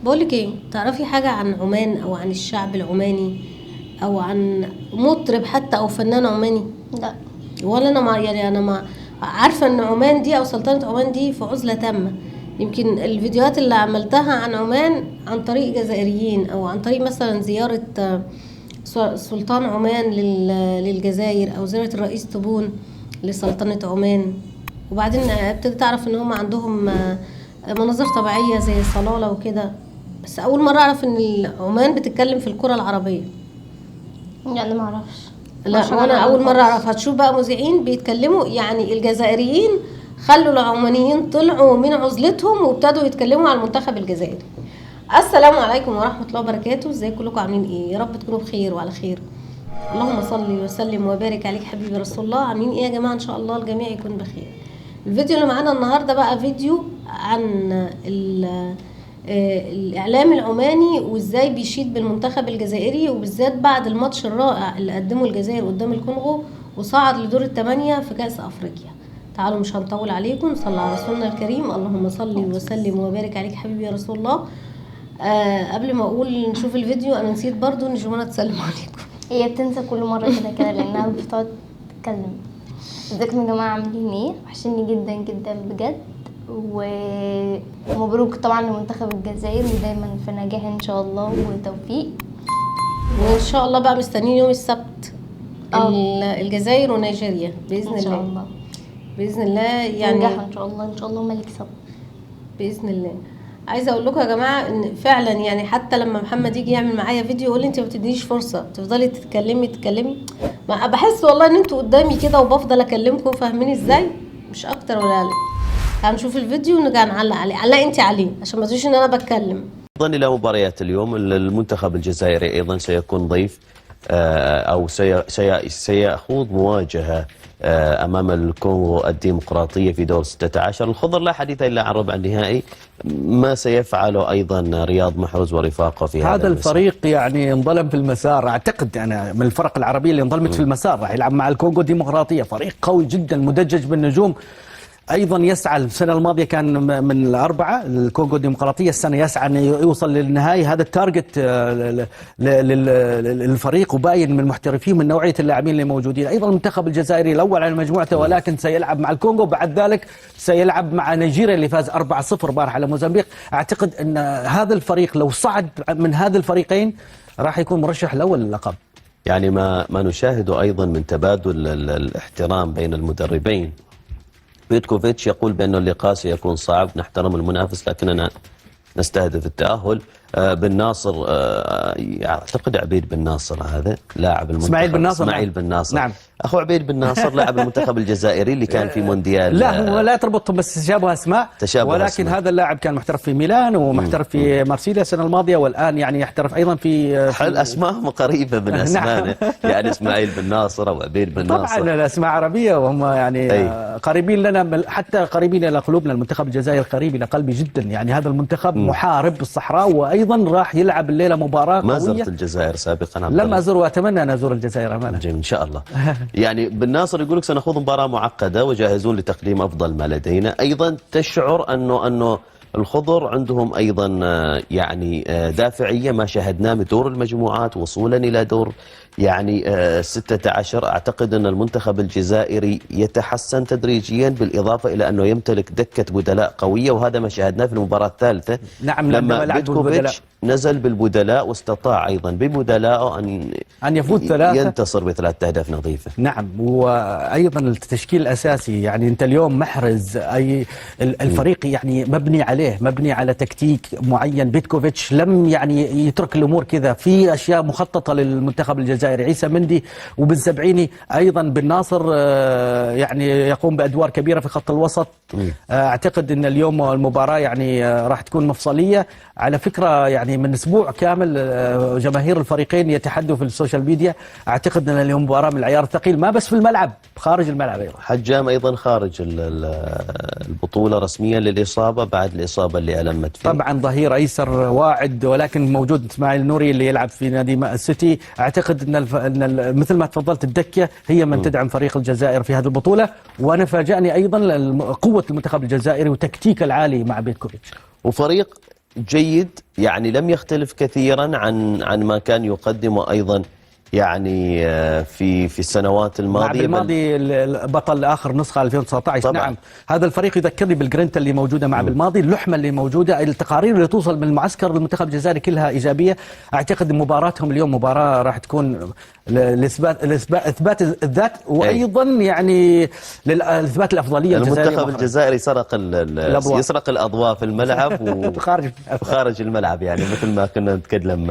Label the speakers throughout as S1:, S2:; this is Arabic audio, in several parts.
S1: بقولك ايه، تعرفي حاجة عن عمان او عن الشعب العماني او عن مطرب حتى او فنان عماني؟
S2: لا.
S1: ولا انا ما يعني انا ما عارفة ان عمان دي او سلطنة عمان دي في عزلة تامة. يمكن الفيديوهات اللي عملتها عن عمان عن طريق جزائريين او عن طريق مثلا زيارة سلطان عمان للجزائر او زيارة الرئيس تبون لسلطنة عمان. وبعدين ابتديت اعرف ان هم عندهم مناظر طبيعية زي الصلالة وكده. بس اول مرة اعرف ان عمان بتتكلم في الكرة العربية.
S2: يعني ما اعرفش.
S1: لا، وانا اول مرة اعرف. هتشوف بقى مذيعين بيتكلموا، يعني الجزائريين خلوا العمانيين طلعوا من عزلتهم وابتدوا يتكلموا على المنتخب الجزائري. السلام عليكم ورحمة الله وبركاته. ازاي كلكم عاملين ايه؟ يا رب تكونوا بخير وعلى خير. اللهم صل وسلم وبارك عليك حبيبي رسول الله. عاملين ايه يا جماعة؟ ان شاء الله الجميع يكون بخير. الفيديو اللي معانا النهاردة بقى فيديو عن الاعلام العماني وازاي بيشيد بالمنتخب الجزائري، وبالذات بعد الماتش الرائع اللي قدمه الجزائر قدام الكونغو وصعد لدور الثمانية في كأس افريقيا. تعالوا مش هنطول عليكم، صلى على رسولنا الكريم. اللهم صل وسلم وبارك عليك حبيبي يا رسول الله. قبل ما اقول نشوف الفيديو، انا نسيت برضو ان جمانة تسلم عليكم.
S2: هي بتنسى كل مره كده لانها بتقعد تتكلم. ازيكم يا جماعه، عاملين ايه؟ وحشني جدا جدا بجد. ومبروك طبعا لمنتخب الجزائر، ودايما في نجاح ان شاء الله وتوفيق.
S1: وان شاء الله بقى مستنيين يوم السبت الجزائر ونيجيريا باذن
S2: ان شاء
S1: الله.
S2: الله
S1: باذن الله يعني
S2: نجاح ان شاء الله، ان شاء الله هما اللي يكسبوا
S1: باذن الله. عايزه اقول لكم يا جماعه ان فعلا يعني حتى لما محمد يجي يعمل معايا فيديو يقول لي انت ما بتدينيش فرصه، تفضلي تتكلمي. ما بحس والله ان انتوا قدامي كده وبفضل اكلمكم، فاهمين ازاي؟ مش اكتر ولا اقل. تعالوا نشوف الفيديو ونرجع نعلق عليه. علقي انت عليه عشان ما تقوليش ان انا بتكلم.
S3: ايضا الى مباريات اليوم، المنتخب الجزائري ايضا سيكون ضيف او سيخوض مواجهه امام الكونغو الديمقراطيه في دور 16. الخضر لا حديث الا عن ربع النهائي. ما سيفعله ايضا رياض محروز ورفاقه في
S4: هذا الفريق يعني انظلم في المسار. اعتقد انا من الفرق العربيه اللي انظلمت في المسار. راح يلعب مع الكونغو الديمقراطيه، فريق قوي جدا مدجج بالنجوم. ايضا يسعى، السنه الماضيه كان من الاربعه، الكونغو الديمقراطيه السنه يسعى انه يوصل للنهائي. هذا التارجت للفريق، وباين من المحترفين من نوعيه اللاعبين اللي موجودين. ايضا المنتخب الجزائري الاول على مجموعته، ولكن سيلعب مع الكونغو، بعد ذلك سيلعب مع نيجيريا اللي فاز 4-0 بارح على موزمبيق. اعتقد ان هذا الفريق لو صعد من هذا الفريقين راح يكون مرشح الاول للقب.
S3: يعني ما نشاهده ايضا من تبادل الاحترام بين المدربين. بيتكوفيتش يقول بأن اللقاء سيكون صعب، نحترم المنافس لكننا نستهدف التأهل. بن ناصر، أعتقد عبيد بن ناصر هذا لاعب المنتخب، إسماعيل بن ناصر
S4: نعم.
S3: أخو عبيد بن ناصر لاعب المنتخب الجزائري اللي كان في مونديال.
S4: لا لا تربطهم، بس تشابه أسماء. ولكن أسماء. هذا اللاعب كان محترف في ميلان ومحترف في مارسيليا السنة الماضية، والآن يعني يحترف أيضا في
S3: حل أسمائهم قريبة من أسمائنا. يعني إسماعيل بن ناصر أو عبيد بن ناصر.
S4: طبعا الأسماء عربية، وهم يعني قريبين لنا، حتى قريبين إلى قلوبنا. المنتخب الجزائري قريب إلى قلبي جدا. يعني هذا المنتخب محارب بالصحراء، وأيضا راح يلعب الليلة مباراة
S3: ما
S4: قوية.
S3: زرت الجزائر سابقا؟
S4: لم أزور، وأتمنى أن أزور الجزائر أمانة.
S3: إن شاء الله. يعني بن ناصر يقول لك سنخوض مباراة معقدة وجاهزون لتقديم أفضل ما لدينا. أيضا تشعر أنه الخضر عندهم أيضا يعني دافعية، ما شاهدناه من دور المجموعات وصولا إلى دور يعني 16. أعتقد أن المنتخب الجزائري يتحسن تدريجيا، بالإضافة إلى أنه يمتلك دكة بدلاء قوية، وهذا ما شاهدناه في المباراة الثالثة.
S4: نعم،
S3: لما بيتكوفيتش نزل بالبدلاء واستطاع أيضا ببدلائه أن
S4: يفوز ثلاثة،
S3: ينتصر ب3 أهداف نظيفة.
S4: نعم، وأيضا التشكيل الأساسي. يعني أنت اليوم محرز، أي الفريق يعني مبني عليه، مبني على تكتيك معين. بيتكوفيتش لم يعني يترك الأمور كذا، في أشياء مخططة للمنتخب الجزائري. عيسى مندي وبن سبعيني، أيضا بن ناصر يعني يقوم بأدوار كبيرة في خط الوسط. أعتقد أن اليوم المباراة يعني راح تكون مفصلية. على فكرة يعني من أسبوع كامل جماهير الفريقين يتحدوا في السوشيال ميديا. أعتقد أن اليوم مباراة من العيار الثقيل، ما بس في الملعب، خارج الملعب أيضا.
S3: حجام أيضا خارج البطولة رسميا للإصابة، بعد الإصابة اللي ألمت فيه.
S4: طبعا ظهير أيسر واعد، ولكن موجود إسماعيل نوري اللي يلعب في نادي السيتي. أعتقد أن مثل ما تفضلت الدكة هي من تدعم فريق الجزائر في هذه البطولة. وأنا فاجأني أيضا قوة المنتخب الجزائري وتكتيك العالي مع بيتكوفيتش.
S3: وفريق جيد، يعني لم يختلف كثيرا عن ما كان يقدمه أيضا يعني في السنوات الماضية.
S4: بالماضي بطل آخر نسخة 2019
S3: طبعا.
S4: نعم. هذا الفريق يذكرني بالجرينتا اللي موجودة مع بالماضي، اللحمة اللي موجودة، التقارير اللي توصل من المعسكر للمنتخب الجزائري كلها إيجابية. أعتقد مباراتهم اليوم مباراة راح تكون لإثبات الذات، وأيضا يعني لإثبات الأفضلية.
S3: المنتخب الجزائري يسرق الأضواء في الملعب وخارج الملعب، يعني مثل ما كنا نتكلم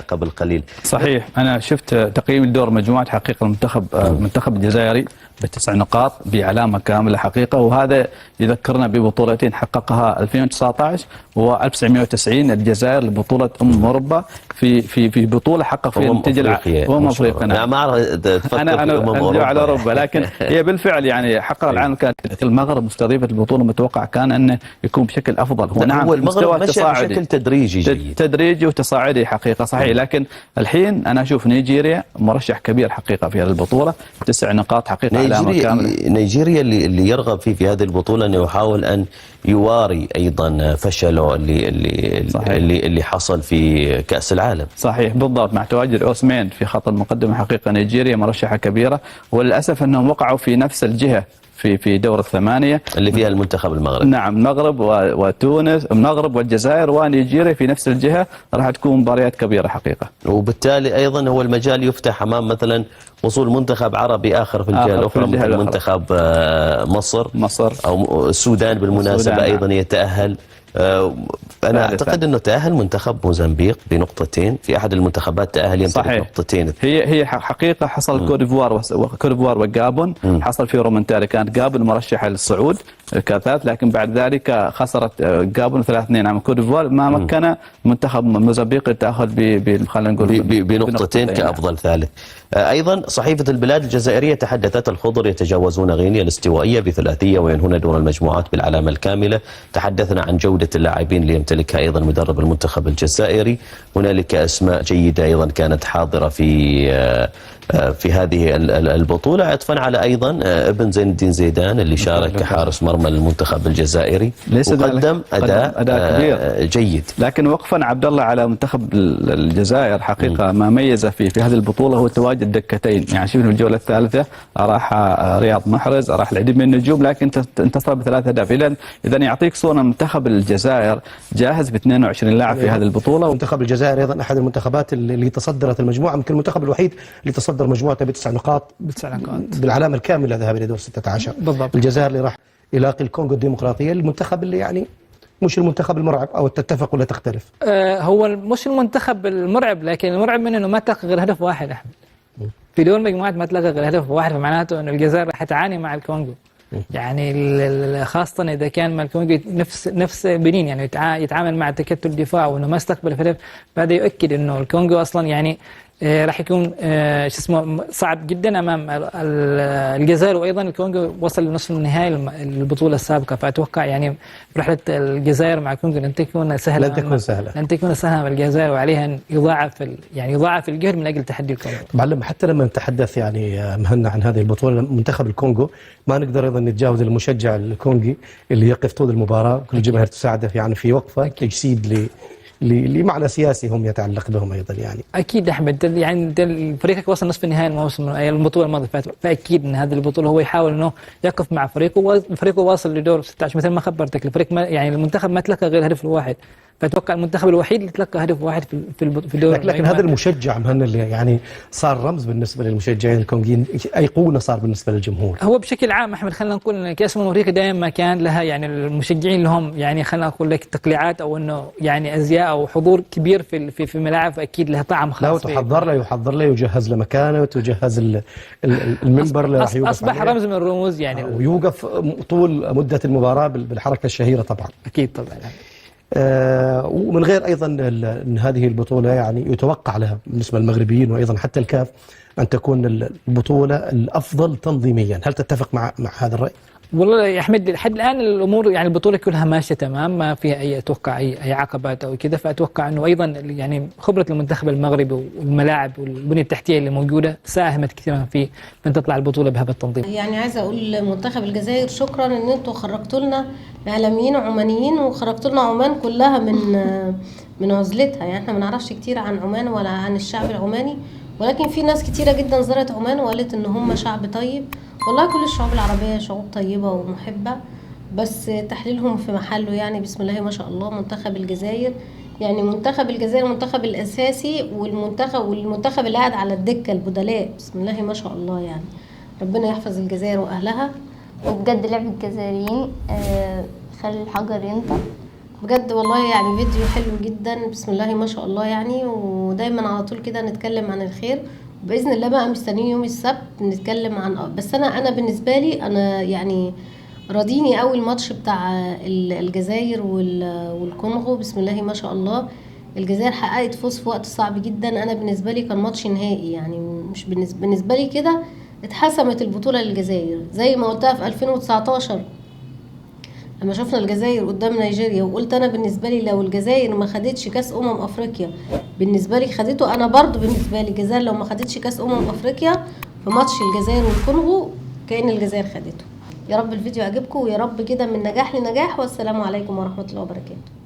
S3: قبل قليل.
S5: صحيح. أنا شفت تقييم الدور مجموعة حقيقة المنتخب الجزائري ب9 نقاط بعلامة كاملة حقيقة، وهذا يذكرنا ببطولتين حققها 2019 و1990 الجزائر لبطولة أوروبا في بطولة حقق فيها نتيجة أفريقيا.
S3: نعم. ما أعرف
S5: أنا أرجع على أوروبا، لكن هي بالفعل يعني حقق العالم. كان المغرب مستضيفة البطولة، متوقع كان أنه يكون بشكل أفضل. هو نعم
S3: مستوى تصاعدي بشكل
S5: تدريجي وتصاعدي حقيقة صحيح. لكن الحين أنا أشوف نيجيريا مرشح كبير حقيقة في هذه البطولة، 9 نقاط حقيقة.
S3: نيجيريا اللي يرغب في هذه البطولة أنه يحاول أن يواري أيضا فشله اللي حصل في كأس العالم.
S5: صحيح بالضبط. مع تواجد عثمان في خط المقدمة حقيقة نيجيريا مرشحة كبيرة، وللأسف أنهم وقعوا في نفس الجهة في دور الثمانية
S3: اللي فيها المنتخب المغرب.
S5: نعم، المغرب وتونس، المغرب والجزائر ونيجيريا في نفس الجهة، راح تكون مباريات كبيرة حقيقة.
S3: وبالتالي أيضا هو المجال يفتح أمام مثلا وصول منتخب عربي آخر في الجهة الأخرى، مثل منتخب مصر أو السودان بالمناسبة أيضا يتأهل. أنا أعتقد أنه تأهل منتخب موزمبيق بنقطتين، في أحد المنتخبات تأهل يمتلك نقطتين.
S5: هي حقيقة حصل كوديفوار وغابون، حصل في رومنتاري، كانت غابون مرشحة للصعود كثالث، لكن بعد ذلك خسرت غابون 3-2 عن كوديفوار، ما مكن منتخب موزمبيق التأهل خلينا نقول
S3: بنقطتين كأفضل ثالث. أيضا صحيفة البلاد الجزائرية تحدثت الخضر يتجاوزون غينيا الاستوائية بثلاثية وينهون دور المجموعات بالعلامة الكاملة. تحدثنا عن جودة اللاعبين اللي يمتلكها أيضا مدرب المنتخب الجزائري. هنالك أسماء جيدة أيضا كانت حاضرة في هذه البطولة، عطفا على أيضا ابن زين الدين زيدان اللي شارك كحارس مرمى المنتخب الجزائري وقدم أداء كبير جيد.
S5: لكن وقفا عبد الله على منتخب الجزائر حقيقة ما ميز في هذه البطولة هو تواجد دكتين. يعني شفنا الجولة الثالثة راح رياض محرز، راح العديد من النجوم، لكن انتصر ب3 أهداف. إذا يعطيك صورة منتخب الجزائر جاهز ب 22 لاعب في هذه البطولة.
S6: منتخب الجزائر أيضا أحد المنتخبات اللي تصدرت المجموعة، يمكن المنتخب الوحيد اللي تصدر مجموعته ب9 نقاط بالعلامة الكاملة ذهب إلى دور 16 بالضبط. الجزائر اللي راح يلاقي الكونغو الديمقراطية، المنتخب اللي يعني مش المنتخب المرعب، أو تتفق ولا تختلف؟
S7: هو مش المنتخب المرعب، لكن المرعب منه إنه ما تلقى غير هدف واحد أحمد في دور المجموعات، ما تلقى غير هدف واحد، فمعناته إنه الجزائر راح تعاني مع الكونغو. يعني خاصة إذا كان مع الكونغو نفس بنين، يعني يتعامل مع تكتل دفاع وإنه ما استقبل هدف، فهذا يؤكد إنه الكونغو أصلا يعني راح يكون صعب جدا امام الجزائر. وايضا الكونغو وصل لنصف النهائي البطوله السابقه، فاتوقع يعني رحله الجزائر مع الكونغو لن تكون سهله، لن تكون سهله بالجزائر، وعليها ان يضاعف الجهد من اجل تحدي الكونغو.
S6: معلم، حتى لما نتحدث يعني مهنا عن هذه البطوله منتخب الكونغو، ما نقدر ايضا نتجاوز المشجع الكونغي اللي يقف طول المباراه، كل الجماهير تساعده يعني في وقفه تجسيد لمعنى سياسي هم يتعلق بهم ايضا. يعني
S7: اكيد احمد، يعني فريقك وصل نصف النهائي الموسم البطوله الماضيه، فاكيد ان هذه البطوله هو يحاول انه يقف مع فريقه، وفريقه واصل لدور 16 مثل ما خبرتك. الفريق يعني المنتخب ما تلقى غير هدف واحد، فاتوقع المنتخب الوحيد اللي تلقى هدف واحد في الدور.
S6: لكن هذا المشجع مهنا اللي يعني صار رمز بالنسبه للمشجعين الكونغيين، ايقونه صار بالنسبه للجمهور.
S7: هو بشكل عام احمد خلينا نقول ان كاس افريقيا دائما ما كان لها يعني المشجعين لهم يعني خلينا نقول لك تقليعات، او انه يعني ازياء او حضور كبير في ملاعب، اكيد لها طعم خاص.
S6: لا، وتحضر له ويجهز له مكانه، وتجهز المنبر اللي راح يوقف
S7: اصبح
S6: عليه.
S7: رمز من الرموز يعني،
S6: ويوقف طول مده المباراه بالحركه الشهيره طبعا.
S7: اكيد طبعا.
S6: ومن غير ايضا ان هذه البطوله يعني يتوقع لها بالنسبه للمغربيين وايضا حتى الكاف أن تكون البطولة الأفضل تنظيميا. هل تتفق مع هذا الرأي؟
S7: والله يا احمد لحد الان الامور يعني البطوله كلها ماشيه تمام، ما فيها اي اتوقع اي عقبات او كذا. فاتوقع انه ايضا يعني خبره المنتخب المغربي والملاعب والبنيه التحتيه اللي موجوده ساهمت كثيرا في ان تطلع البطوله بهذا التنظيم.
S1: يعني عايزه اقول لمنتخب الجزائر شكرا ان انتوا خرجتوا لنا اعلاميين عمانيين، وخرجتوا لنا عمان كلها من عزلتها. يعني احنا ما نعرفش كتير عن عمان ولا عن الشعب العماني، ولكن في ناس كتيره جدا زارت عمان وقالت ان هم شعب طيب. والله كل الشعوب العربيه شعوب طيبه ومحبه، بس تحليلهم في محله. يعني بسم الله ما شاء الله منتخب الجزائر، يعني منتخب الجزائر المنتخب الاساسي والمنتخب اللي قاعد على الدكه البدلاء، بسم الله ما شاء الله. يعني ربنا يحفظ الجزائر واهلها.
S2: وبجد لعب الجزائريين خلي الحجر ينطق
S1: بجد والله، يعني فيديو حلو جدا بسم الله ما شاء الله. يعني ودايما على طول كده نتكلم عن الخير، باذن الله بقى مستنيين يوم السبت نتكلم عن بس انا بالنسبه لي انا يعني راضيني قوي الماتش بتاع الجزائر والكونغو، بسم الله ما شاء الله. الجزائر حققت فوز في وقت صعب جدا. انا بالنسبه لي كان ماتش نهائي، يعني مش بالنسبه لي كده اتحسمت البطوله للجزائر، زي ما قلتها في 2019 لما شفنا الجزائر قدام نيجيريا، وقلت انا بالنسبه لي لو الجزائر ما خدتش كاس افريقيا بالنسبه لي خدته. انا برضو بالنسبه لي الجزائر لو ما خدتش كاس افريقيا في ماتش الجزائر والكونغو كأن الجزائر خدته. يا رب الفيديو عجبكم، ويا رب كده من نجاح لنجاح، والسلام عليكم ورحمه الله وبركاته.